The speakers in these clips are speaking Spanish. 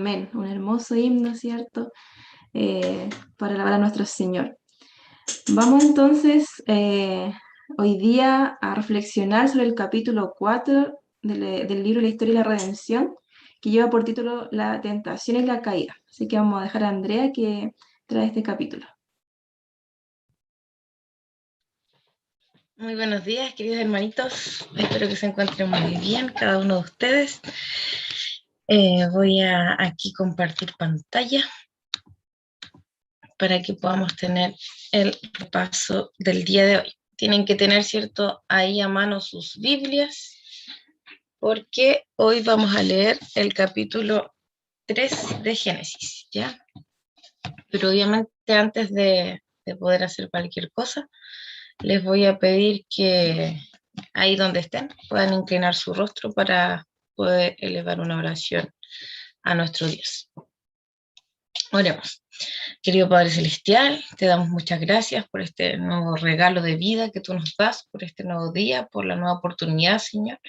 Amén. Un hermoso himno, ¿cierto? Para alabar a nuestro Señor. Vamos entonces hoy día a reflexionar sobre el capítulo 4 del libro La historia y la redención, que lleva por título La tentación y la caída. Así que vamos a dejar a Andrea que trae este capítulo. Muy buenos días, queridos hermanitos. Espero que se encuentren muy bien cada uno de ustedes. Voy a aquí compartir pantalla para que podamos tener el repaso del día de hoy. Tienen que tener, ¿cierto?, ahí a mano sus Biblias, porque hoy vamos a leer el capítulo 3 de Génesis, ¿ya? Pero obviamente antes de poder hacer cualquier cosa, les voy a pedir que ahí donde estén puedan inclinar su rostro para poder elevar una oración a nuestro Dios. Oremos. Querido Padre Celestial, te damos muchas gracias por este nuevo regalo de vida que tú nos das, por este nuevo día, por la nueva oportunidad, Señor.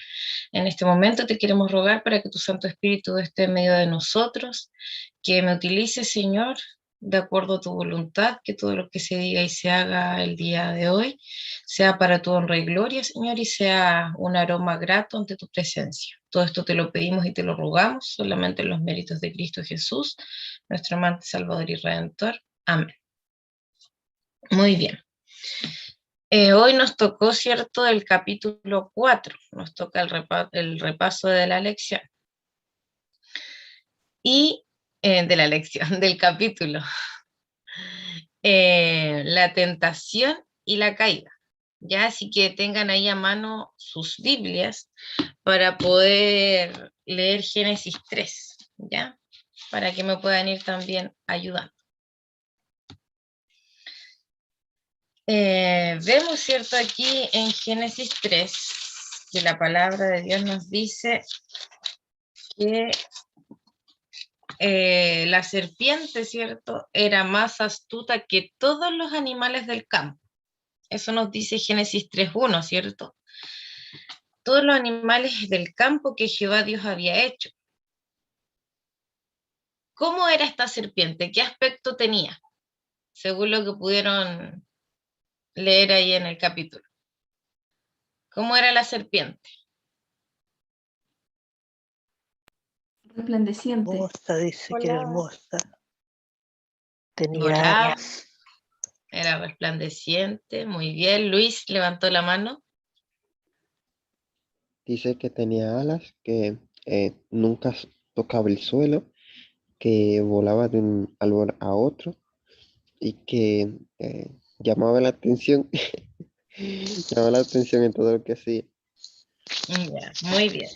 En este momento te queremos rogar para que tu Santo Espíritu esté en medio de nosotros, que me utilice, Señor, de acuerdo a tu voluntad, que todo lo que se diga y se haga el día de hoy sea para tu honra y gloria, Señor, y sea un aroma grato ante tu presencia. Todo esto te lo pedimos y te lo rogamos solamente en los méritos de Cristo Jesús, nuestro amante Salvador y Redentor. Amén. Muy bien. Hoy nos tocó, ¿cierto?, el capítulo 4, nos toca el repaso de la lección. Y de la lección, del capítulo. La tentación y la caída. ¿Ya? Así que tengan ahí a mano sus Biblias para poder leer Génesis 3, ¿ya? Para que me puedan ir también ayudando. Vemos, ¿cierto?, aquí en Génesis 3, que la palabra de Dios nos dice que la serpiente, ¿cierto?, era más astuta que todos los animales del campo. Eso nos dice Génesis 3:1, ¿cierto? Todos los animales del campo que Jehová Dios había hecho. ¿Cómo era esta serpiente? ¿Qué aspecto tenía? Según lo que pudieron leer ahí en el capítulo. ¿Cómo era la serpiente? Resplandeciente. Hermosa, dice que era hermosa. Tenía Volaba, alas. era resplandeciente. Muy bien. Luis levantó la mano. Dice que tenía alas, que nunca tocaba el suelo, que volaba de un árbol a otro y que llamaba la atención, llamaba la atención en todo lo que hacía. Ya, muy bien.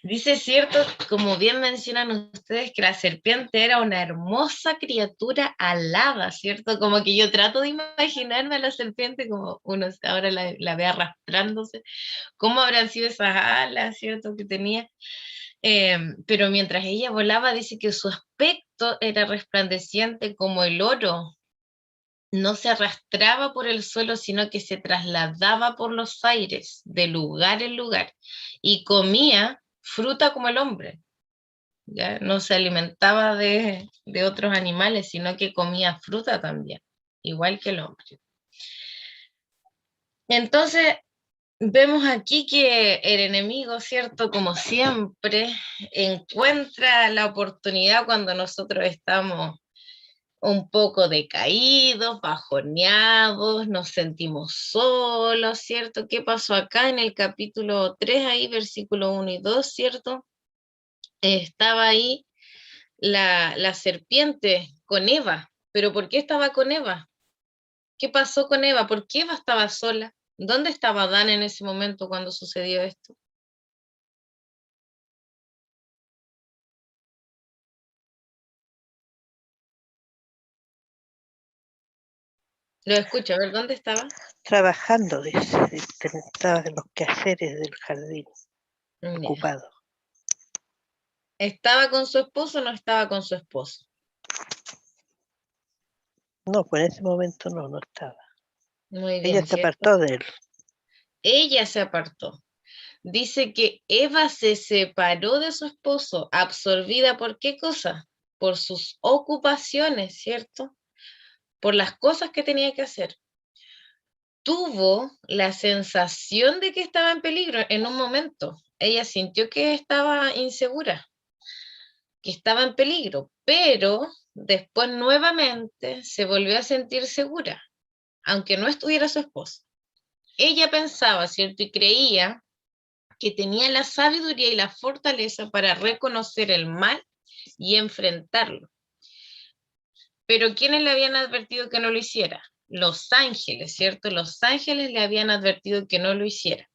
Dice, cierto, como bien mencionan ustedes, que la serpiente era una hermosa criatura alada, ¿cierto? Como que yo trato de imaginarme a la serpiente como uno ahora la ve arrastrándose. ¿Cómo habrán sido esas alas, cierto, que tenía? Pero mientras ella volaba, dice que su aspecto era resplandeciente como el oro. No se arrastraba por el suelo, sino que se trasladaba por los aires, de lugar en lugar, y comía fruta como el hombre. ¿Ya? No se alimentaba de otros animales, sino que comía fruta también, igual que el hombre. Entonces, vemos aquí que el enemigo, ¿cierto?, como siempre, encuentra la oportunidad cuando nosotros estamos un poco decaídos, bajoneados, nos sentimos solos, ¿cierto? ¿Qué pasó acá en el capítulo 3, ahí, versículo 1 y 2, ¿cierto? Estaba ahí la serpiente con Eva. ¿Pero por qué estaba con Eva? ¿Qué pasó con Eva? ¿Por qué Eva estaba sola? ¿Dónde estaba Adán en ese momento cuando sucedió esto? Lo escucho, a ver, ¿dónde estaba? Trabajando, dice. Estaba en los quehaceres del jardín, ocupado. ¿Estaba con su esposo o no estaba con su esposo? No, pues en ese momento no estaba. Muy bien, Ella se ¿cierto? apartó de él. Ella se apartó. Dice que Eva se separó de su esposo, absorbida por ¿qué cosa? por sus ocupaciones, ¿cierto? Por las cosas que tenía que hacer, tuvo la sensación de que estaba en peligro en un momento. Ella sintió que estaba insegura, que estaba en peligro, pero después nuevamente se volvió a sentir segura, aunque no estuviera su esposo. Ella pensaba, ¿cierto? Y creía que tenía la sabiduría y la fortaleza para reconocer el mal y enfrentarlo. Pero ¿quiénes le habían advertido que no lo hiciera? Los ángeles, ¿cierto? Los ángeles le habían advertido que no lo hiciera.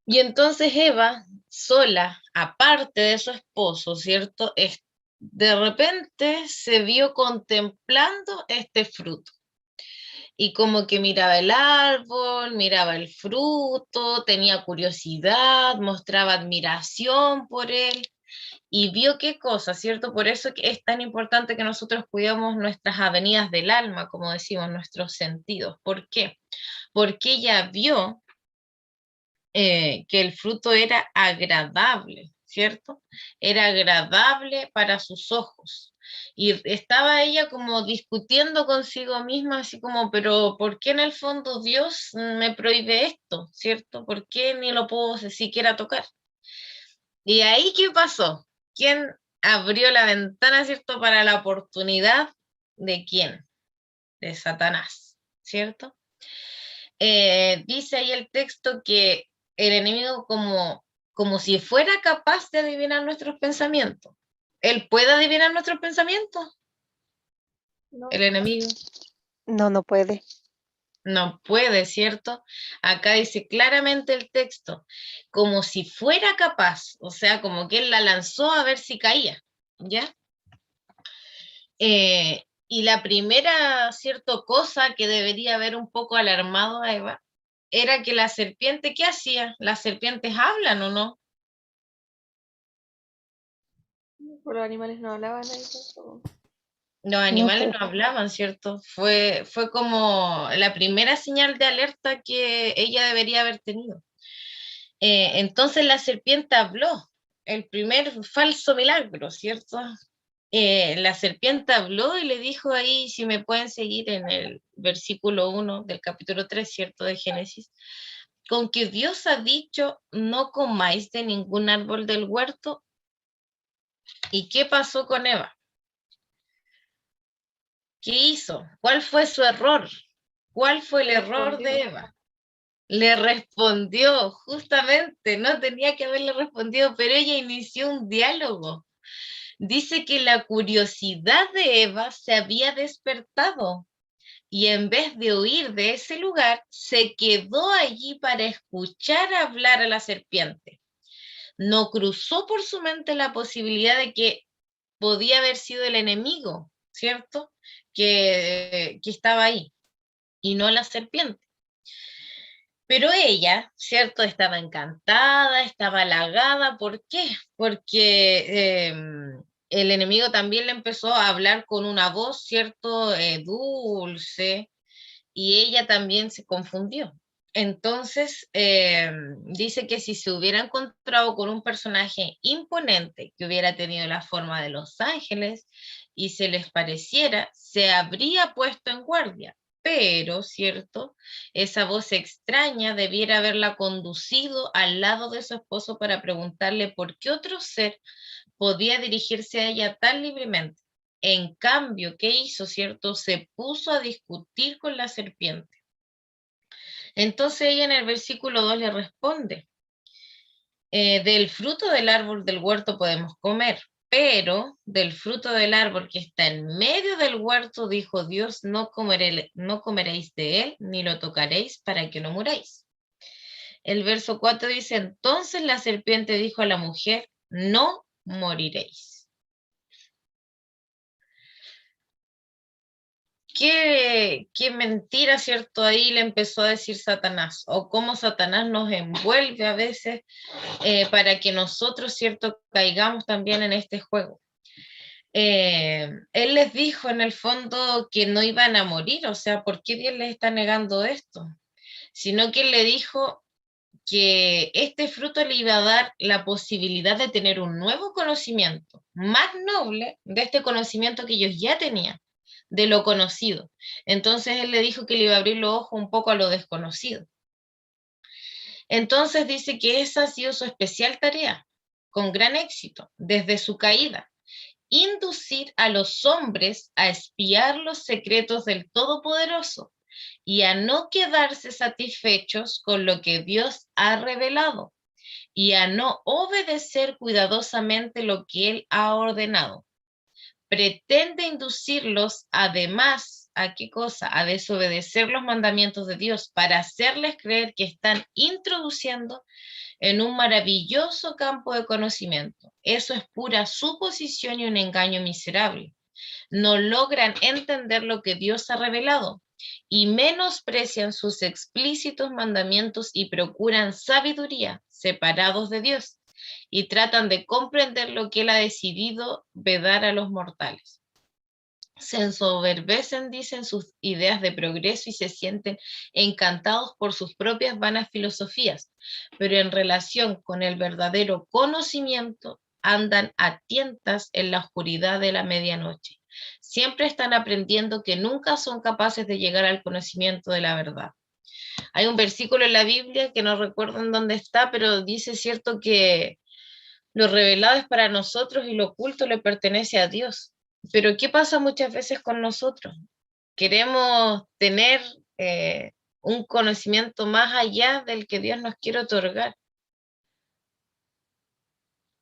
Y entonces Eva, sola, aparte de su esposo, ¿cierto? De repente se vio contemplando este fruto. Y como que miraba el árbol, miraba el fruto, tenía curiosidad, mostraba admiración por él. Y vio qué cosa, ¿cierto? Por eso es tan importante que nosotros cuidemos nuestras avenidas del alma, como decimos, nuestros sentidos. ¿Por qué? Porque ella vio que el fruto era agradable, ¿cierto? Era agradable para sus ojos. Y estaba ella como discutiendo consigo misma, así como, pero ¿por qué en el fondo Dios me prohíbe esto, ¿cierto? ¿Por qué ni lo puedo siquiera tocar? Y ahí, ¿qué pasó? ¿Quién abrió la ventana, ¿cierto? Para la oportunidad de quién? De Satanás, ¿cierto? Dice ahí el texto que el enemigo como si fuera capaz de adivinar nuestros pensamientos. ¿Él puede adivinar nuestros pensamientos? No. El enemigo No puede. no puede, ¿cierto? Acá dice claramente el texto, como si fuera capaz, o sea, como que él la lanzó a ver si caía, ¿ya? Y la primera, cierto, cosa que debería haber un poco alarmado a Eva era que la serpiente, ¿qué hacía? ¿Las serpientes hablan o no? Los animales no hablaban ahí tampoco. Los animales no hablaban, ¿cierto? Fue como la primera señal de alerta que ella debería haber tenido. Entonces la serpiente habló, el primer falso milagro, ¿cierto? La serpiente habló y le dijo ahí, si me pueden seguir en el versículo 1 del capítulo 3, ¿cierto? De Génesis, con que Dios ha dicho, no comáis de ningún árbol del huerto. ¿Y qué pasó con Eva? ¿Qué hizo? ¿Cuál fue su error? ¿Cuál fue el error de Eva? Le respondió, justamente, no tenía que haberle respondido, pero ella inició un diálogo. Dice que la curiosidad de Eva se había despertado y en vez de huir de ese lugar, se quedó allí para escuchar hablar a la serpiente. No cruzó por su mente la posibilidad de que podía haber sido el enemigo, ¿cierto? Que estaba ahí y no la serpiente. Pero ella, ¿cierto? Estaba encantada, estaba halagada. ¿Por qué? Porque el enemigo también le empezó a hablar con una voz, ¿cierto? Dulce, y ella también se confundió. Entonces, dice que si se hubiera encontrado con un personaje imponente que hubiera tenido la forma de los ángeles y se les pareciera, se habría puesto en guardia. Pero, ¿cierto? Esa voz extraña debiera haberla conducido al lado de su esposo para preguntarle por qué otro ser podía dirigirse a ella tan libremente. En cambio, ¿qué hizo, cierto? Se puso a discutir con la serpiente. Entonces ella en el versículo 2 le responde, del fruto del árbol del huerto podemos comer, pero del fruto del árbol que está en medio del huerto, dijo Dios, no comeréis de él, ni lo tocaréis para que no muráis. El verso 4 dice, entonces la serpiente dijo a la mujer, no moriréis. Qué mentira, ¿cierto? Ahí le empezó a decir Satanás, o cómo Satanás nos envuelve a veces para que nosotros, ¿cierto?, caigamos también en este juego. Él les dijo en el fondo que no iban a morir, o sea, ¿por qué Dios les está negando esto? Sino que él le dijo que este fruto le iba a dar la posibilidad de tener un nuevo conocimiento, más noble de este conocimiento que ellos ya tenían, de lo conocido. Entonces él le dijo que le iba a abrir los ojos un poco a lo desconocido. Entonces dice que esa ha sido su especial tarea, con gran éxito, desde su caída. Inducir a los hombres a espiar los secretos del Todopoderoso y a no quedarse satisfechos con lo que Dios ha revelado y a no obedecer cuidadosamente lo que Él ha ordenado. Pretende inducirlos, además, ¿a qué cosa? A desobedecer los mandamientos de Dios para hacerles creer que están introduciendo en un maravilloso campo de conocimiento. Eso es pura suposición y un engaño miserable. No logran entender lo que Dios ha revelado y menosprecian sus explícitos mandamientos y procuran sabiduría separados de Dios y tratan de comprender lo que Él ha decidido vedar a los mortales. Se ensoberbecen, dicen, sus ideas de progreso y se sienten encantados por sus propias vanas filosofías, pero en relación con el verdadero conocimiento andan a tientas en la oscuridad de la medianoche. Siempre están aprendiendo que nunca son capaces de llegar al conocimiento de la verdad. Hay un versículo en la Biblia que no recuerdo en dónde está, pero dice cierto que lo revelado es para nosotros y lo oculto le pertenece a Dios. Pero ¿qué pasa muchas veces con nosotros? Queremos tener un conocimiento más allá del que Dios nos quiere otorgar.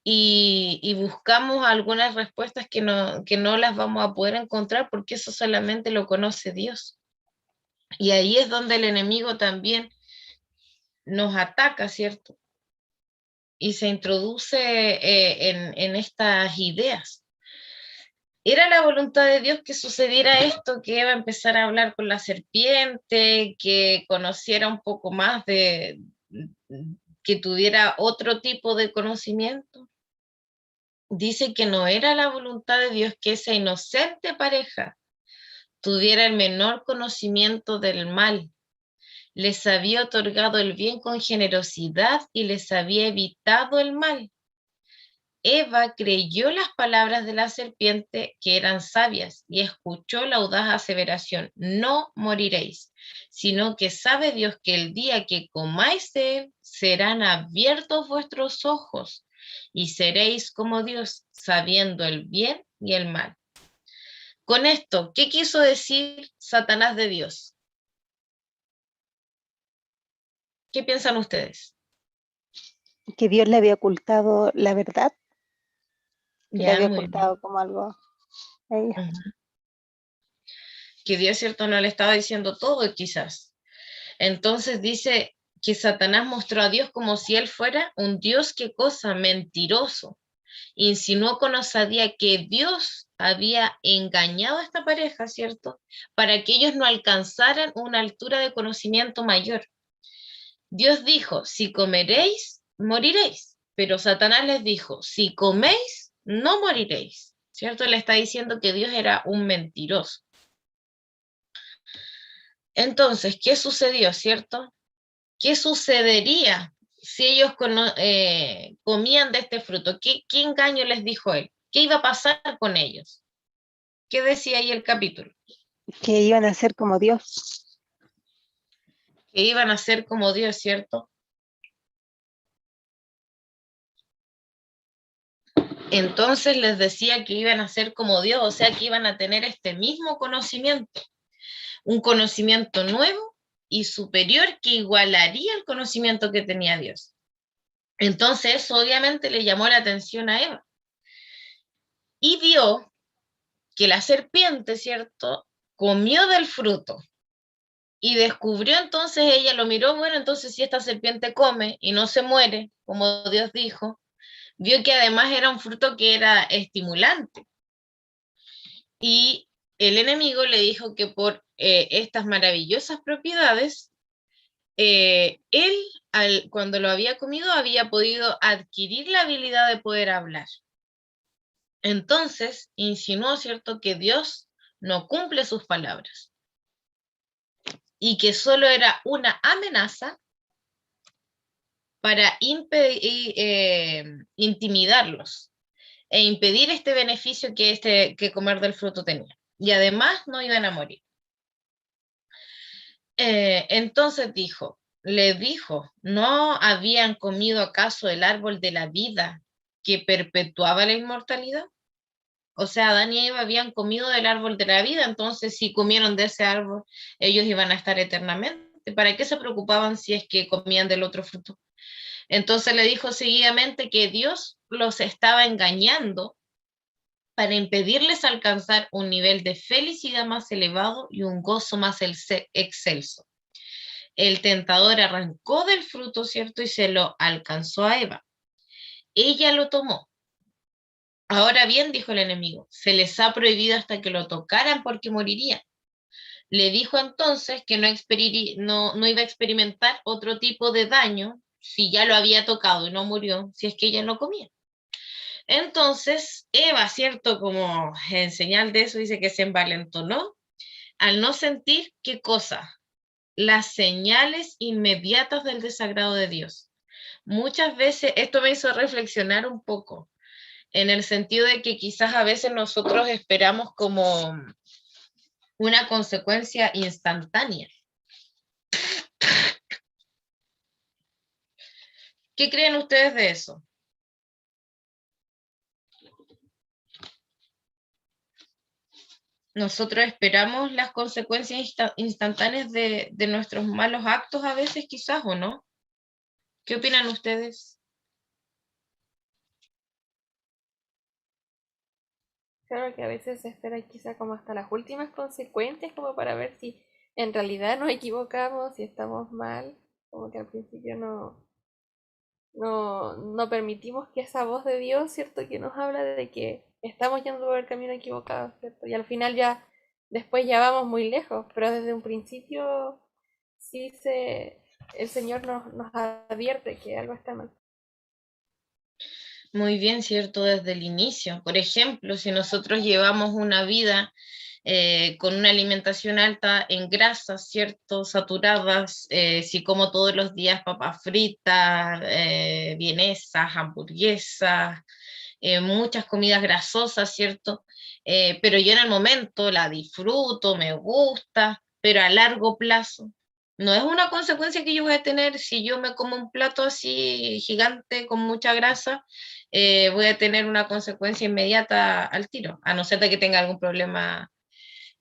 Y buscamos algunas respuestas que no las vamos a poder encontrar porque eso solamente lo conoce Dios. Y ahí es donde el enemigo también nos ataca, ¿cierto? Y se introduce en estas ideas. Era la voluntad de Dios que sucediera esto, que Eva empezara a hablar con la serpiente, que conociera un poco más que tuviera otro tipo de conocimiento. Dice que no era la voluntad de Dios que esa inocente pareja tuviera el menor conocimiento del mal. Les había otorgado el bien con generosidad y les había evitado el mal. Eva creyó las palabras de la serpiente que eran sabias y escuchó la audaz aseveración: no moriréis, sino que sabe Dios que el día que comáis de él serán abiertos vuestros ojos y seréis como Dios, sabiendo el bien y el mal. Con esto, ¿qué quiso decir Satanás de Dios? ¿Qué piensan ustedes? Que Dios le había ocultado la verdad, que le Ya, había muy bien. ocultado como algo a ella. Que Dios, cierto, no le estaba diciendo todo, quizás. Entonces dice que Satanás mostró a Dios como si él fuera un Dios, ¿qué cosa? Mentiroso. Insinuó con osadía que Dios había engañado a esta pareja, ¿cierto? Para que ellos no alcanzaran una altura de conocimiento mayor. Dios dijo: si comeréis, moriréis. Pero Satanás les dijo: si coméis, no moriréis. ¿Cierto? Le está diciendo que Dios era un mentiroso. Entonces, ¿qué sucedió, cierto? ¿Qué sucedería si ellos comían de este fruto? ¿Qué engaño les dijo él? ¿Qué iba a pasar con ellos? ¿Qué decía ahí el capítulo? Que iban a ser como Dios. Que iban a ser como Dios, ¿cierto? Entonces les decía que iban a ser como Dios, o sea que iban a tener este mismo conocimiento, un conocimiento nuevo y superior que igualaría el conocimiento que tenía Dios. Entonces eso obviamente le llamó la atención a Eva. Y vio que la serpiente, ¿cierto?, comió del fruto y descubrió, entonces ella lo miró, bueno, entonces si esta serpiente come y no se muere, como Dios dijo, vio que además era un fruto que era estimulante. Y el enemigo le dijo que por estas maravillosas propiedades, él, cuando lo había comido, había podido adquirir la habilidad de poder hablar. Entonces insinuó, ¿cierto?, que Dios no cumple sus palabras y que solo era una amenaza para intimidarlos e impedir este beneficio que comer del fruto tenía. Y además no iban a morir. Entonces le dijo, ¿no habían comido acaso el árbol de la vida que perpetuaba la inmortalidad? O sea, Adán y Eva habían comido del árbol de la vida, entonces si comieron de ese árbol, ellos iban a estar eternamente. ¿Para qué se preocupaban si es que comían del otro fruto? Entonces le dijo seguidamente que Dios los estaba engañando para impedirles alcanzar un nivel de felicidad más elevado y un gozo más excelso. El tentador arrancó del fruto, ¿cierto? Y se lo alcanzó a Eva. Ella lo tomó. Ahora bien, dijo el enemigo, se les ha prohibido hasta que lo tocaran porque morirían. Le dijo entonces que no iba a experimentar otro tipo de daño si ya lo había tocado y no murió, si es que ella no comía. Entonces, Eva, ¿cierto? Como en señal de eso, dice que se envalentonó al no sentir qué cosa, las señales inmediatas del desagrado de Dios. Muchas veces esto me hizo reflexionar un poco, en el sentido de que quizás a veces nosotros esperamos como una consecuencia instantánea. ¿Qué creen ustedes de eso? Nosotros esperamos las consecuencias instantáneas de nuestros malos actos a veces quizás, ¿o no? ¿Qué opinan ustedes? Claro que a veces se espera quizá como hasta las últimas consecuencias, como para ver si en realidad nos equivocamos, si estamos mal, como que al principio no permitimos que esa voz de Dios, ¿cierto? Que nos habla de que estamos yendo por el camino equivocado, ¿cierto? Y al final ya, después ya vamos muy lejos, pero desde un principio el Señor nos advierte que algo está mal. Muy bien, ¿cierto? Desde el inicio. Por ejemplo, si nosotros llevamos una vida con una alimentación alta en grasas, ¿cierto? Saturadas, si como todos los días papas fritas, vienesas, hamburguesas, muchas comidas grasosas, ¿cierto? Pero yo en el momento la disfruto, me gusta, pero a largo plazo. No es una consecuencia que yo voy a tener si yo me como un plato así gigante con mucha grasa, voy a tener una consecuencia inmediata al tiro, a no ser de que tenga algún problema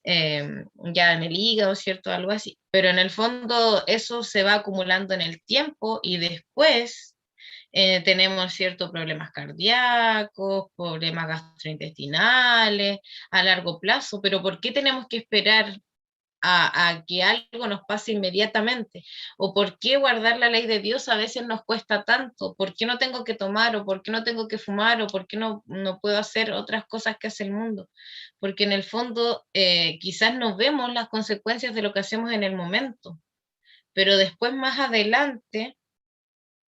ya en el hígado, ¿cierto? Algo así. Pero en el fondo eso se va acumulando en el tiempo y después tenemos ciertos problemas cardíacos, problemas gastrointestinales a largo plazo. Pero ¿por qué tenemos que esperar a que algo nos pase inmediatamente? ¿O por qué guardar la ley de Dios a veces nos cuesta tanto? ¿Por qué no tengo que tomar? ¿O por qué no tengo que fumar? ¿O por qué no puedo hacer otras cosas que hace el mundo? Porque en el fondo quizás no vemos las consecuencias de lo que hacemos en el momento, pero después más adelante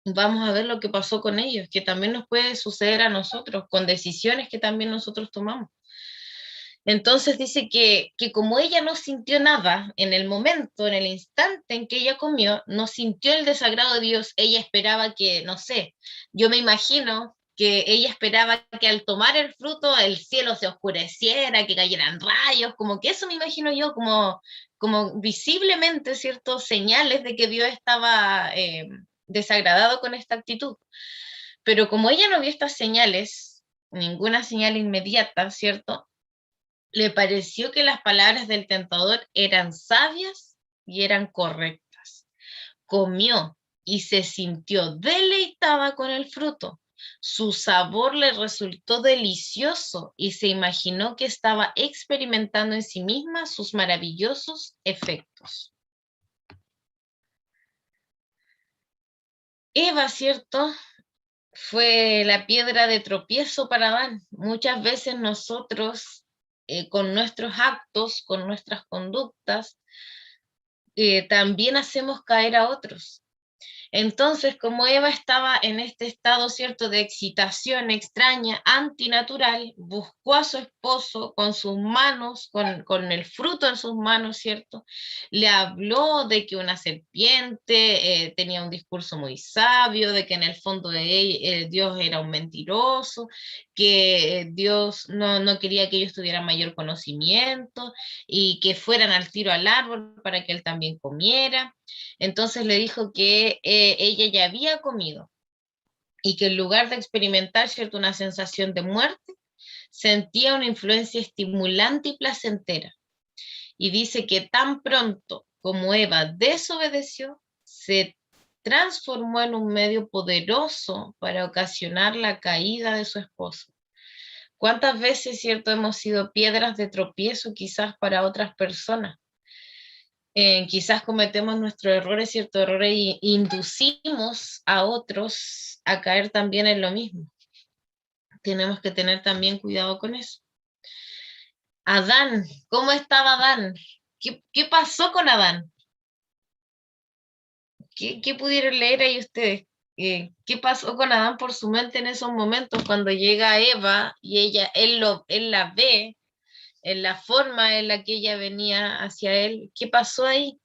vamos a ver lo que pasó con ellos, que también nos puede suceder a nosotros, con decisiones que también nosotros tomamos. Entonces dice que como ella no sintió nada en el momento, en el instante en que ella comió, no sintió el desagrado de Dios, ella esperaba que, no sé, yo me imagino que ella esperaba que al tomar el fruto el cielo se oscureciera, que cayeran rayos, como que eso me imagino yo, como visiblemente, ¿cierto? Señales de que Dios estaba desagradado con esta actitud. Pero como ella no vio estas señales, ninguna señal inmediata, ¿cierto? Le pareció que las palabras del tentador eran sabias y eran correctas. Comió y se sintió deleitada con el fruto. Su sabor le resultó delicioso y se imaginó que estaba experimentando en sí misma sus maravillosos efectos. Eva, ¿cierto?, fue la piedra de tropiezo para Adán. Muchas veces nosotros, con nuestros actos, con nuestras conductas, también hacemos caer a otros. Entonces, como Eva estaba en este estado, ¿cierto?, de excitación extraña, antinatural, buscó a su esposo con sus manos, con el fruto en sus manos, ¿cierto? Le habló de que una serpiente tenía un discurso muy sabio, de que en el fondo de Dios era un mentiroso, que Dios no quería que ellos tuvieran mayor conocimiento y que fueran al tiro al árbol para que él también comiera. Entonces le dijo que ella ya había comido y que en lugar de experimentar, ¿cierto?, una sensación de muerte, sentía una influencia estimulante y placentera. Y dice que tan pronto como Eva desobedeció, se transformó en un medio poderoso para ocasionar la caída de su esposo. ¿Cuántas veces, cierto, hemos sido piedras de tropiezo quizás para otras personas? Quizás cometemos nuestros errores, ciertos errores, y inducimos a otros a caer también en lo mismo. Tenemos que tener también cuidado con eso. Adán, ¿cómo estaba Adán? ¿Qué pasó con Adán? ¿Qué pudieron leer ahí ustedes? ¿Qué pasó con Adán por su mente en esos momentos cuando llega Eva y él la ve en la forma en la que ella venía hacia él? ¿Qué pasó ahí?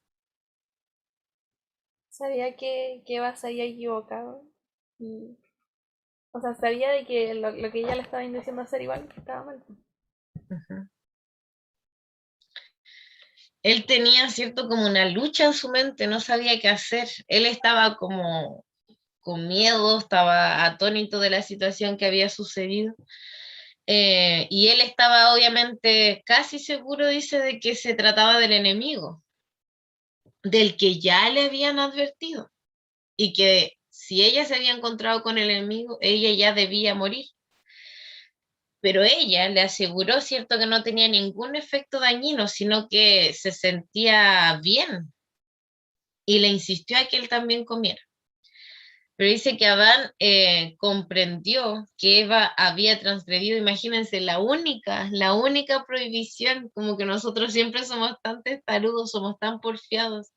Sabía que Eva se había equivocado. Y, o sea, sabía de que lo que ella le estaba induciendo a hacer igual estaba mal. Uh-huh. Él tenía, cierto, como una lucha en su mente, no sabía qué hacer. Él estaba como con miedo, estaba atónito de la situación que había sucedido. Y él estaba obviamente casi seguro, dice, de que se trataba del enemigo, del que ya le habían advertido, y que si ella se había encontrado con el enemigo, ella ya debía morir. Pero ella le aseguró, cierto, que no tenía ningún efecto dañino, sino que se sentía bien, y le insistió a que él también comiera. Pero dice que Adán comprendió que Eva había transgredido, imagínense, la única prohibición, como que nosotros siempre somos tan testarudos, somos tan porfiados,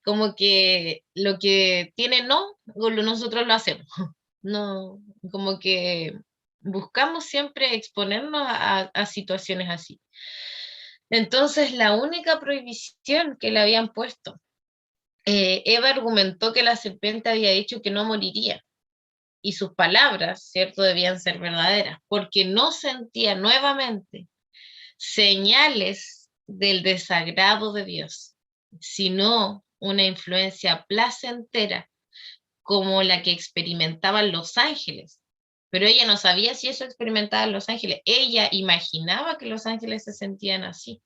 como que lo que tiene no, nosotros lo hacemos. No, como que buscamos siempre exponernos a situaciones así. Entonces, la única prohibición que le habían puesto, Eva argumentó que la serpiente había dicho que no moriría, y sus palabras, ¿cierto?, debían ser verdaderas, porque no sentía nuevamente señales del desagrado de Dios, sino una influencia placentera como la que experimentaban los ángeles. Pero ella no sabía si eso experimentaban los ángeles. Ella imaginaba que los ángeles se sentían así.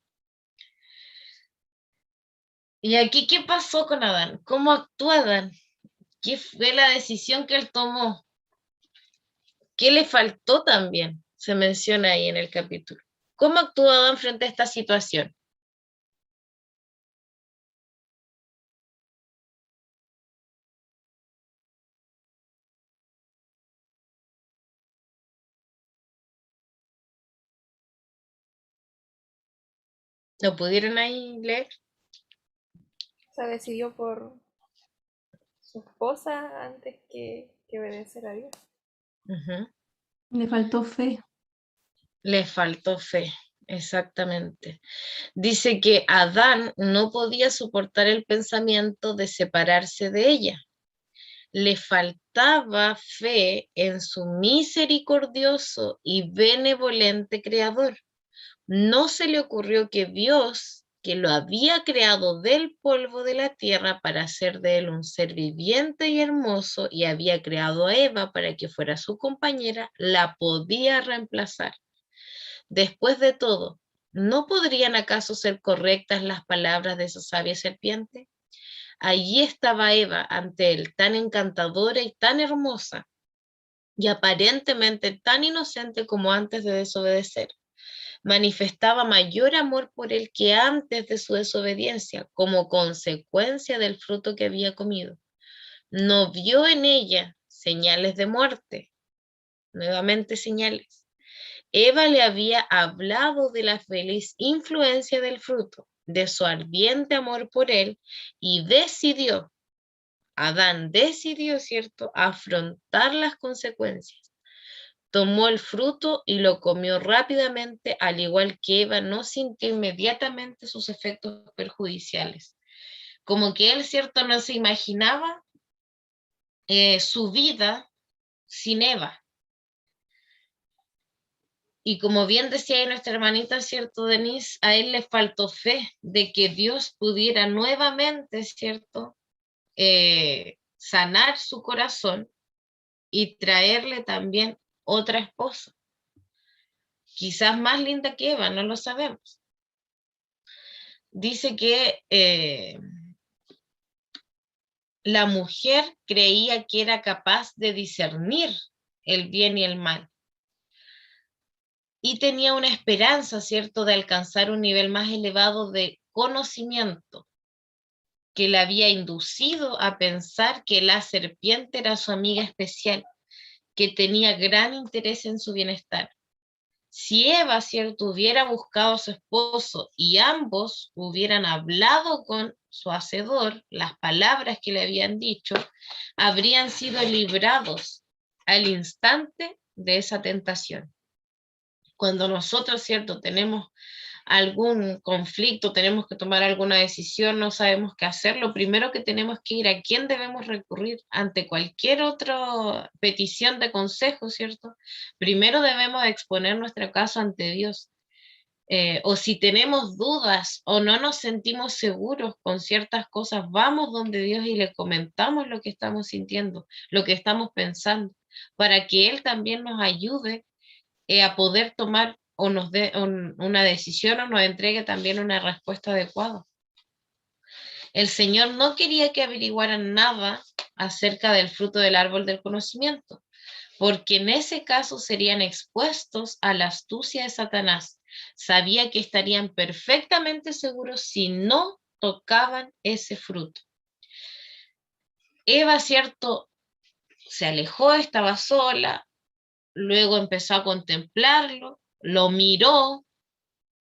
Y aquí, ¿qué pasó con Adán? ¿Cómo actuó Adán? ¿Qué fue la decisión que él tomó? ¿Qué le faltó también? Se menciona ahí en el capítulo. ¿Cómo actuó Adán frente a esta situación? ¿Lo pudieron ahí leer? O sea, decidió por su esposa antes que obedecer a Dios. Uh-huh. Le faltó fe. Le faltó fe, exactamente. Dice que Adán no podía soportar el pensamiento de separarse de ella. Le faltaba fe en su misericordioso y benevolente Creador. No se le ocurrió que Dios, que lo había creado del polvo de la tierra para hacer de él un ser viviente y hermoso, y había creado a Eva para que fuera su compañera, la podía reemplazar. Después de todo, ¿no podrían acaso ser correctas las palabras de esa sabia serpiente? Allí estaba Eva ante él, tan encantadora y tan hermosa, y aparentemente tan inocente como antes de desobedecer. Manifestaba mayor amor por él que antes de su desobediencia, como consecuencia del fruto que había comido. No vio en ella señales de muerte, nuevamente señales. Eva le había hablado de la feliz influencia del fruto, de su ardiente amor por él, y decidió Adán decidió, ¿cierto?, afrontar las consecuencias. Tomó el fruto y lo comió rápidamente, al igual que Eva no sintió inmediatamente sus efectos perjudiciales. Como que él, ¿cierto?, no se imaginaba su vida sin Eva. Y como bien decía ahí nuestra hermanita, ¿cierto, Denise? A él le faltó fe de que Dios pudiera nuevamente, ¿cierto?, sanar su corazón y traerle también otra esposa. Quizás más linda que Eva, no lo sabemos. Dice que la mujer creía que era capaz de discernir el bien y el mal. Y tenía una esperanza, ¿cierto?, de alcanzar un nivel más elevado de conocimiento, que le había inducido a pensar que la serpiente era su amiga especial, que tenía gran interés en su bienestar. Si Eva, ¿cierto?, hubiera buscado a su esposo y ambos hubieran hablado con su hacedor, las palabras que le habían dicho, habrían sido librados al instante de esa tentación. Cuando nosotros, ¿cierto?, tenemos algún conflicto, tenemos que tomar alguna decisión, no sabemos qué hacer, lo primero que tenemos que ir a quién debemos recurrir ante cualquier otra petición de consejo, ¿cierto? Primero debemos exponer nuestro caso ante Dios. O si tenemos dudas o no nos sentimos seguros con ciertas cosas, vamos donde Dios y le comentamos lo que estamos sintiendo, lo que estamos pensando, para que Él también nos ayude a poder tomar o nos dé una decisión o nos entregue también una respuesta adecuada. El Señor no quería que averiguaran nada acerca del fruto del árbol del conocimiento, porque en ese caso serían expuestos a la astucia de Satanás. Sabía que estarían perfectamente seguros si no tocaban ese fruto. Eva, cierto, se alejó, estaba sola, luego empezó a contemplarlo, lo miró,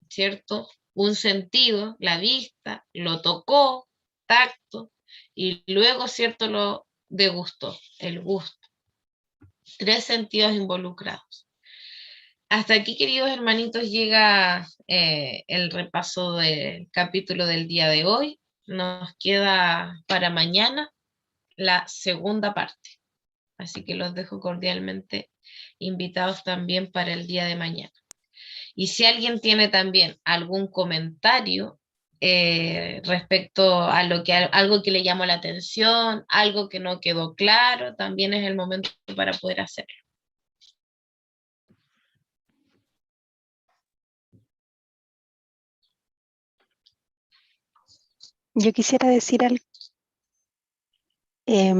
¿cierto? Un sentido, la vista, lo tocó, tacto, y luego, ¿cierto?, lo degustó, el gusto. 3 sentidos involucrados. Hasta aquí, queridos hermanitos, llega el repaso del capítulo del día de hoy. Nos queda para mañana la segunda parte. Así que los dejo cordialmente invitados también para el día de mañana. Y si alguien tiene también algún comentario respecto a algo que le llamó la atención, algo que no quedó claro, también es el momento para poder hacerlo. Yo quisiera decir algo. Que,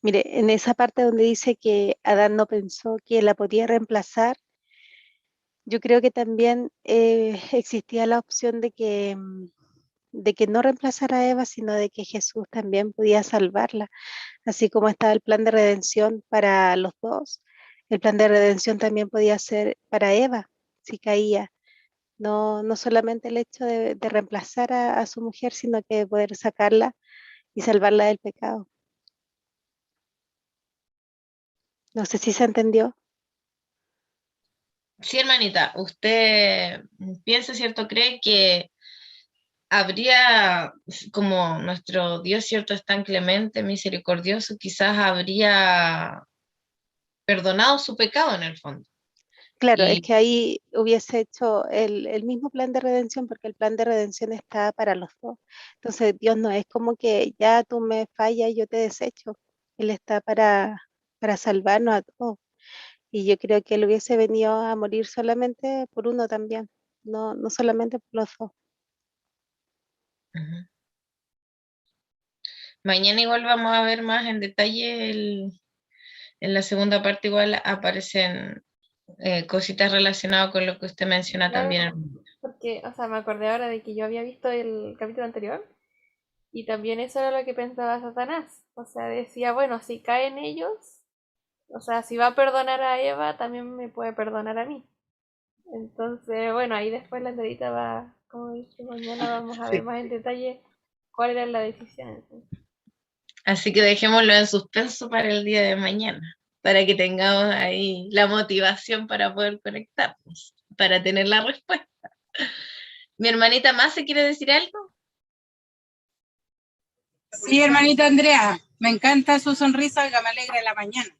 mire, en esa parte donde dice que Adán no pensó que la podía reemplazar, yo creo que también existía la opción de que no reemplazara a Eva, sino de que Jesús también podía salvarla, así como estaba el plan de redención para los dos. El plan de redención también podía ser para Eva, si caía. No, no solamente el hecho de reemplazar a su mujer, sino que poder sacarla y salvarla del pecado. No sé si se entendió. Sí, hermanita, usted piensa, ¿cierto? ¿Cree que habría, como nuestro Dios, ¿cierto?, es tan clemente, misericordioso, quizás habría perdonado su pecado en el fondo? Claro, es Y que ahí hubiese hecho el mismo plan de redención, porque el plan de redención está para los dos. Entonces Dios no es como que ya tú me fallas y yo te desecho. Él está para salvarnos a todos. Y yo creo que él hubiese venido a morir solamente por uno también, no, no solamente por los dos. ujú. Mañana igual vamos a ver más en detalle en la segunda parte igual aparecen cositas relacionadas con lo que usted menciona Claro, también. porque, o sea, me acordé ahora de que yo había visto el capítulo anterior y también eso era lo que pensaba Satanás. O sea, decía, bueno, si caen ellos, o sea, si va a perdonar a Eva, también me puede perdonar a mí. Entonces, bueno, ahí después la entrevista va, como dice, mañana vamos a ver Sí. más en detalle cuál era la decisión. Entonces. Así que dejémoslo en suspenso para el día de mañana, para que tengamos ahí la motivación para poder conectarnos, para tener la respuesta. ¿Mi hermanita más se quiere decir algo? Sí, hermanita Andrea, me encanta su sonrisa, oiga, me alegra la mañana.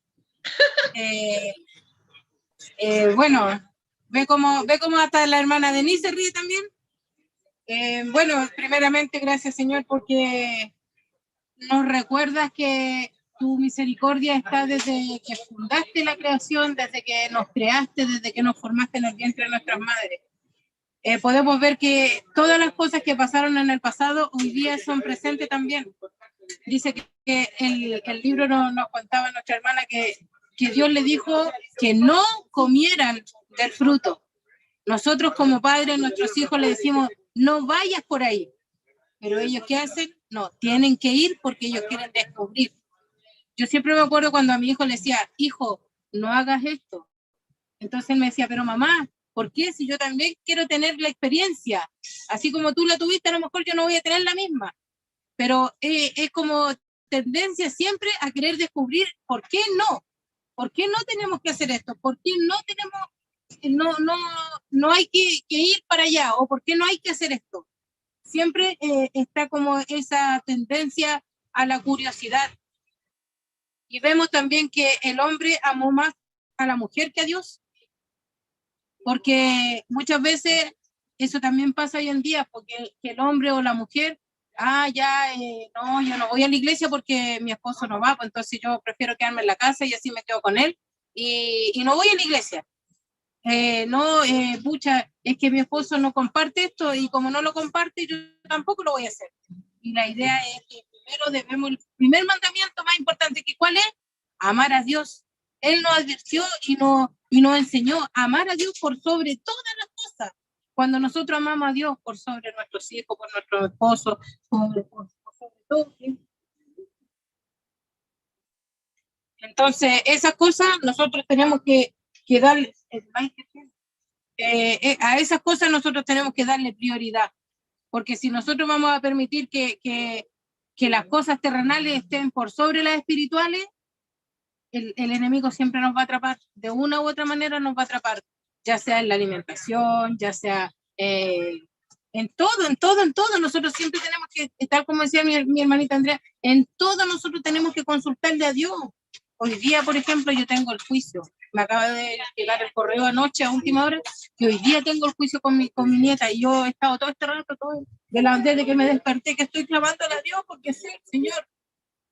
Bueno, ve cómo hasta la hermana Denise se ríe también. Bueno, primeramente, gracias Señor, porque nos recuerdas que tu misericordia está desde que fundaste la creación, desde que nos creaste, desde que nos formaste en el vientre de nuestras madres. Podemos ver que todas las cosas que pasaron en el pasado hoy día son presentes también. Dice que el libro nos contaba nuestra hermana que Dios le dijo que no comieran del fruto. Nosotros como padres, nuestros hijos le decimos, no vayas por ahí. Pero ellos, ¿qué hacen? No, tienen que ir porque ellos quieren descubrir. Yo siempre me acuerdo cuando a mi hijo le decía, hijo, no hagas esto. Entonces él me decía, pero mamá, ¿por qué? Si yo también quiero tener la experiencia. Así como tú la tuviste, a lo mejor yo no voy a tener la misma. Pero es como tendencia siempre a querer descubrir por qué no. ¿Por qué no tenemos que hacer esto? ¿Por qué no tenemos, no hay que ir para allá? ¿O por qué no hay que hacer esto? Siempre está como esa tendencia a la curiosidad. Y vemos también que el hombre amó más a la mujer que a Dios, porque muchas veces eso también pasa hoy en día, porque que el hombre o la mujer, no, yo no voy a la iglesia porque mi esposo no va, pues entonces yo prefiero quedarme en la casa y así me quedo con él, y no voy a la iglesia. Pucha, es que mi esposo no comparte esto y como no lo comparte, yo tampoco lo voy a hacer. Y la idea es que el primer mandamiento más importante, que ¿cuál es? Amar a Dios. Él nos advirtió y nos enseñó a amar a Dios por sobre todas las cosas. Cuando nosotros amamos a Dios por sobre nuestros hijos, por nuestro esposo, por sobre todo. Entonces, esas cosas nosotros tenemos que darle, a esas cosas nosotros tenemos que darle prioridad, porque si nosotros vamos a permitir que las cosas terrenales estén por sobre las espirituales, el enemigo siempre nos va a atrapar, de una u otra manera nos va a atrapar, ya sea en la alimentación, ya sea en todo, nosotros siempre tenemos que, tal como decía mi hermanita Andrea, en todo nosotros tenemos que consultarle a Dios. Hoy día, por ejemplo, yo tengo el juicio, me acaba de llegar el correo anoche a última hora, que hoy día tengo el juicio con mi nieta, y yo he estado todo este rato, desde que me desperté, que estoy clamándole a Dios, porque sí, Señor,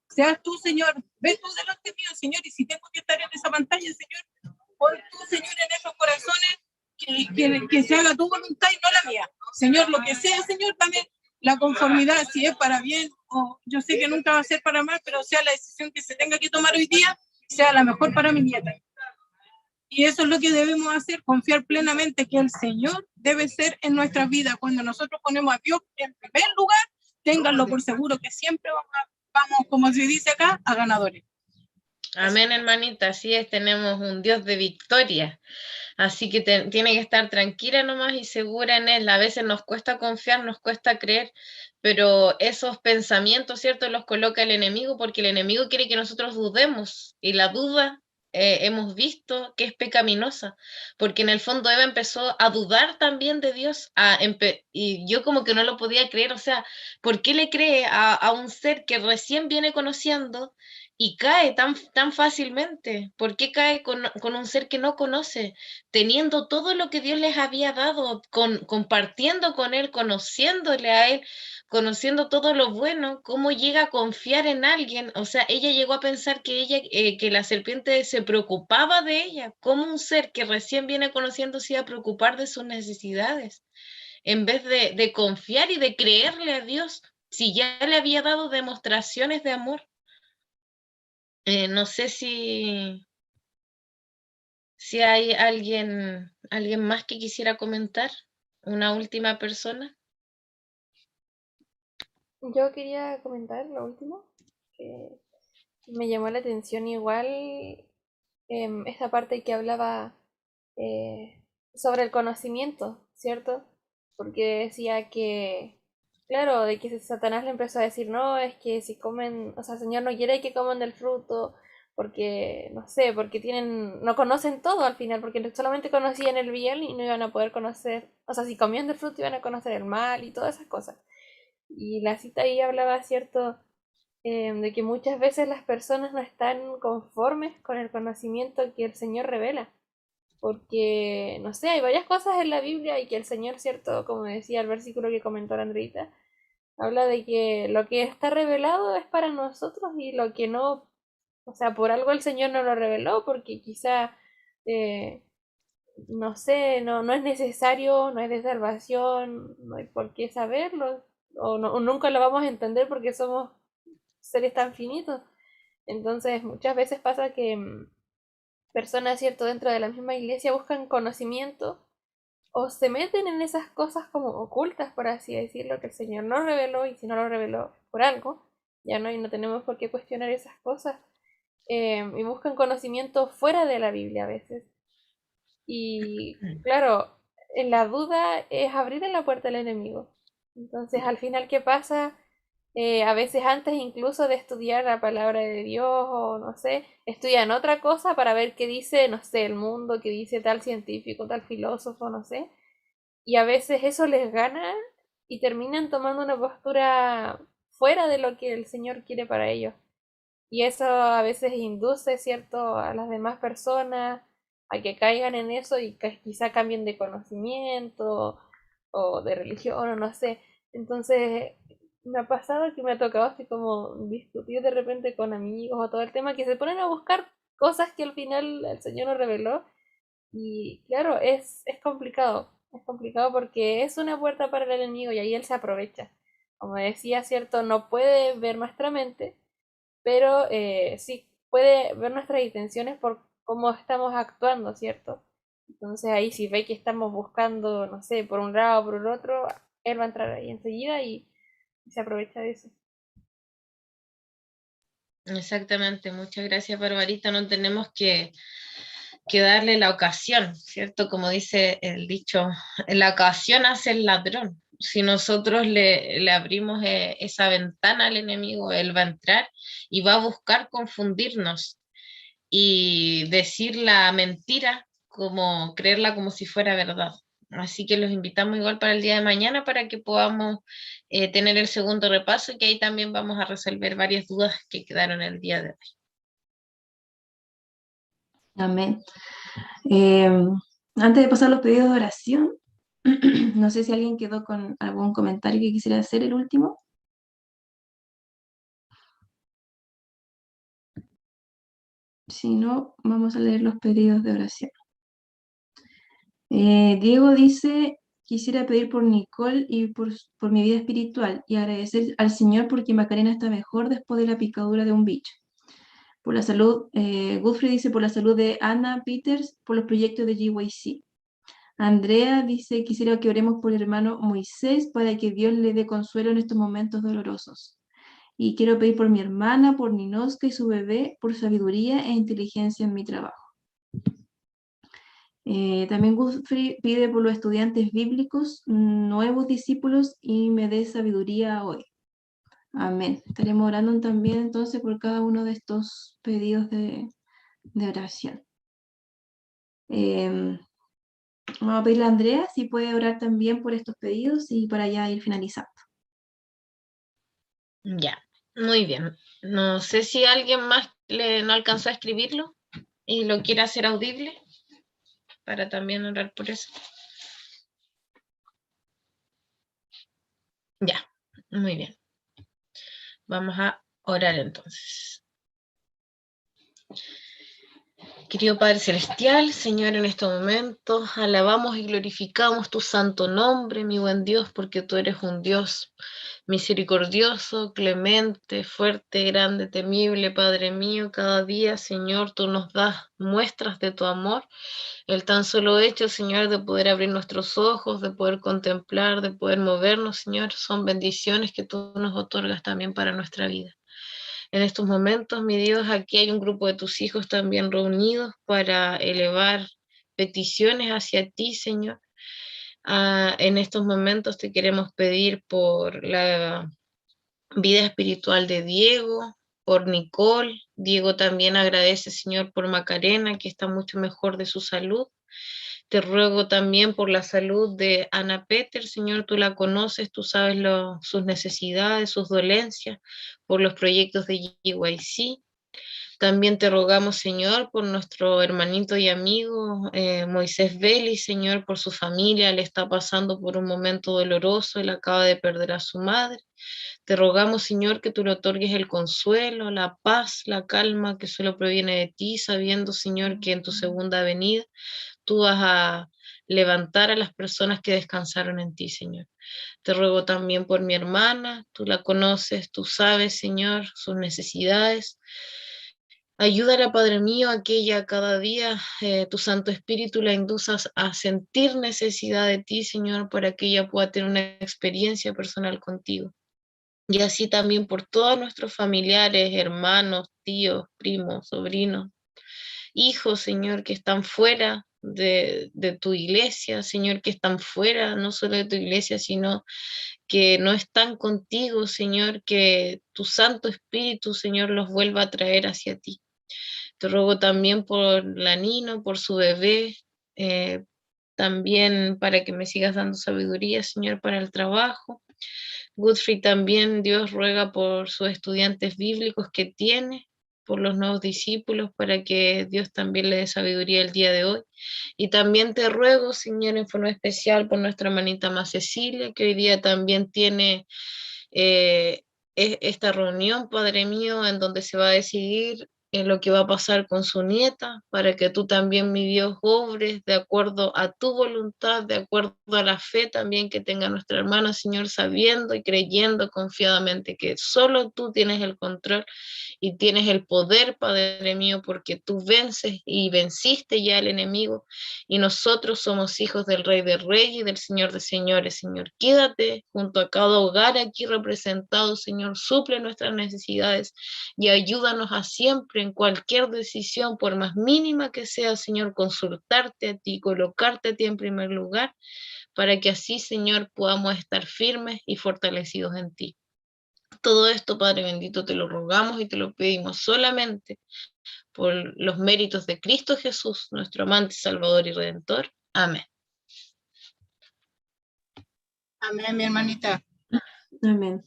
seas tú, Señor, ve tú delante mío, Señor, y si tengo que estar en esa pantalla, Señor, pon tú, Señor, en esos corazones, que se haga tu voluntad y no la mía. Señor, lo que sea, Señor, también la conformidad, si es para bien, o yo sé que nunca va a ser para mal, pero sea la decisión que se tenga que tomar hoy día, sea la mejor para mi nieta. Y eso es lo que debemos hacer, confiar plenamente que el Señor debe ser en nuestras vidas. Cuando nosotros ponemos a Dios en primer lugar, ténganlo por seguro que siempre vamos, como se dice acá, a ganadores. Amén, hermanita, así es, tenemos un Dios de victoria, así que tiene que estar tranquila nomás y segura en Él. A veces nos cuesta confiar, nos cuesta creer, pero esos pensamientos, ¿cierto?, los coloca el enemigo porque el enemigo quiere que nosotros dudemos y la duda hemos visto que es pecaminosa, porque en el fondo Eva empezó a dudar también de Dios y yo como que no lo podía creer, o sea, ¿por qué le cree a un ser que recién viene conociendo? Y cae tan fácilmente. ¿Por qué cae con un ser que no conoce? Teniendo todo lo que Dios les había dado, compartiendo con Él, conociéndole a Él, conociendo todo lo bueno, ¿cómo llega a confiar en alguien? O sea, ella llegó a pensar que la serpiente se preocupaba de ella. ¿Cómo un ser que recién viene conociendo se iba a preocupar de sus necesidades? En vez de confiar y de creerle a Dios, si ya le había dado demostraciones de amor. No sé si hay alguien más que quisiera comentar, una última persona. Yo quería comentar lo último, que me llamó la atención igual esta parte que hablaba sobre el conocimiento, ¿cierto? Porque decía que claro, de que Satanás le empezó a decir, no, es que si comen, o sea, el Señor no quiere que coman del fruto, porque, no sé, porque no conocen todo al final, porque solamente conocían el bien y no iban a poder conocer, o sea, si comían del fruto iban a conocer el mal y todas esas cosas. Y la cita ahí hablaba, cierto, de que muchas veces las personas no están conformes con el conocimiento que el Señor revela. Porque, no sé, hay varias cosas en la Biblia y que el Señor, cierto, como decía el versículo que comentó la Andreita, habla de que lo que está revelado es para nosotros y lo que no, o sea, por algo el Señor no lo reveló, porque quizá, eh, no sé, no es necesario, no es de salvación, no hay por qué saberlo, o nunca lo vamos a entender porque somos seres tan finitos. Entonces, muchas veces pasa que personas, cierto, dentro de la misma iglesia buscan conocimiento o se meten en esas cosas como ocultas, por así decirlo, que el Señor no reveló, y si no lo reveló por algo, ya no, y no tenemos por qué cuestionar esas cosas, y buscan conocimiento fuera de la Biblia a veces. Y claro, en la duda es abrir la puerta al enemigo. Entonces, al final, ¿qué pasa? A veces antes incluso de estudiar la palabra de Dios o no sé, estudian otra cosa para ver qué dice, no sé, el mundo, qué dice tal científico, tal filósofo, no sé. Y a veces eso les gana y terminan tomando una postura fuera de lo que el Señor quiere para ellos. Y eso a veces induce, ¿cierto?, a las demás personas a que caigan en eso y que quizá cambien de conocimiento o de religión o no sé. Entonces, me ha pasado que me ha tocado así como discutir de repente con amigos o todo el tema que se ponen a buscar cosas que al final el Señor nos reveló y claro, es complicado porque es una puerta para el enemigo y ahí él se aprovecha. Como decía, ¿cierto? No puede ver nuestra mente, pero sí puede ver nuestras intenciones por cómo estamos actuando, ¿cierto? Entonces ahí si ve que estamos buscando, no sé, por un lado o por el otro, él va a entrar ahí enseguida y se aprovecha de eso. Exactamente, muchas gracias, Barbarita. No tenemos que darle la ocasión, ¿cierto? Como dice el dicho, la ocasión hace el ladrón. Si nosotros le abrimos esa ventana al enemigo, él va a entrar y va a buscar confundirnos y decir la mentira como creerla como si fuera verdad. Así que los invitamos igual para el día de mañana para que podamos tener el segundo repaso y que ahí también vamos a resolver varias dudas que quedaron el día de hoy. Amén. Eh, Antes de pasar los pedidos de oración, no sé si alguien quedó con algún comentario que quisiera hacer, el último. Si no, vamos a leer los pedidos de oración. Diego dice, quisiera pedir por Nicole y por mi vida espiritual y agradecer al Señor porque Macarena está mejor después de la picadura de un bicho. Por la salud, Godfrey dice por la salud de Anna Peters, por los proyectos de GYC. Andrea dice, quisiera que oremos por el hermano Moisés para que Dios le dé consuelo en estos momentos dolorosos. Y quiero pedir por mi hermana, por Ninoska y su bebé, por sabiduría e inteligencia en mi trabajo. También Godfrey pide por los estudiantes bíblicos, nuevos discípulos y me dé sabiduría hoy. Amén. Estaremos orando también entonces por cada uno de estos pedidos de oración. Vamos a pedirle a Andrea si puede orar también por estos pedidos y para ya ir finalizando. Ya, muy bien. No sé si alguien más no alcanzó a escribirlo y lo quiere hacer audible para también orar por eso. Ya, muy bien. Vamos a orar entonces. Querido Padre Celestial, Señor, en estos momentos alabamos y glorificamos tu santo nombre, mi buen Dios, porque tú eres un Dios misericordioso, clemente, fuerte, grande, temible, Padre mío. Cada día, Señor, tú nos das muestras de tu amor. El tan solo hecho, Señor, de poder abrir nuestros ojos, de poder contemplar, de poder movernos, Señor, son bendiciones que tú nos otorgas también para nuestra vida. En estos momentos, mi Dios, aquí hay un grupo de tus hijos también reunidos para elevar peticiones hacia ti, Señor. En estos momentos te queremos pedir por la vida espiritual de Diego, por Nicole. Diego también agradece, Señor, por Macarena, que está mucho mejor de su salud. Te ruego también por la salud de Ana Peter, Señor, tú la conoces, tú sabes sus necesidades, sus dolencias, por los proyectos de GYC. También te rogamos, Señor, por nuestro hermanito y amigo Moisés Vélez, Señor, por su familia. Él está pasando por un momento doloroso, él acaba de perder a su madre. Te rogamos, Señor, que tú le otorgues el consuelo, la paz, la calma que solo proviene de ti, sabiendo, Señor, que en tu segunda venida tú vas a levantar a las personas que descansaron en ti, Señor. Te ruego también por mi hermana, tú la conoces, tú sabes, Señor, sus necesidades. Ayúdala, Padre mío, a que ella cada día, tu Santo Espíritu la induzas a sentir necesidad de ti, Señor, para que ella pueda tener una experiencia personal contigo. Y así también por todos nuestros familiares, hermanos, tíos, primos, sobrinos, hijos, Señor, que están fuera de tu iglesia, Señor, que están fuera no solo de tu iglesia, sino que no están contigo, Señor, que tu Santo Espíritu, Señor, los vuelva a traer hacia ti. Te ruego también por la Nino, por su bebé, también para que me sigas dando sabiduría, Señor, para el trabajo. Godfrey también, Dios ruega por sus estudiantes bíblicos que tiene, por los nuevos discípulos, para que Dios también le dé sabiduría el día de hoy. Y también te ruego, Señor, en forma especial por nuestra hermanita más Cecilia, que hoy día también tiene esta reunión, Padre mío, en donde se va a decidir lo que va a pasar con su nieta, para que tú también, mi Dios, obres de acuerdo a tu voluntad, de acuerdo a la fe también que tenga nuestra hermana, Señor, sabiendo y creyendo confiadamente que solo tú tienes el control y tienes el poder, Padre mío, porque tú vences y venciste ya al enemigo, y nosotros somos hijos del Rey de Reyes y del Señor de Señores, Señor. Quédate junto a cada hogar aquí representado, Señor, suple nuestras necesidades y ayúdanos a siempre en cualquier decisión, por más mínima que sea, Señor, consultarte a ti, colocarte a ti en primer lugar, para que así, Señor, podamos estar firmes y fortalecidos en ti. Todo esto, Padre bendito, te lo rogamos y te lo pedimos solamente por los méritos de Cristo Jesús, nuestro amante, Salvador y Redentor. Amén. Amén, mi hermanita. Amén.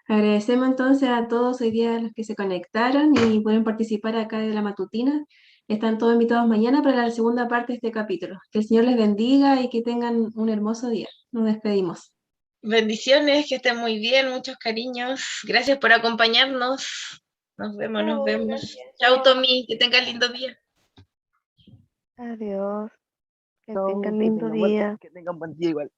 Agradecemos entonces a todos hoy día los que se conectaron y pueden participar acá de la matutina. Están todos invitados mañana para la segunda parte de este capítulo. Que el Señor les bendiga y que tengan un hermoso día. Nos despedimos. Bendiciones, que estén muy bien, muchos cariños. Gracias por acompañarnos. Nos vemos, nos vemos. Gracias. Chao, Tommy, que tengan lindo día. Adiós. Que Chao, tengan que lindo tengan buen- día. que tengan buen día igual.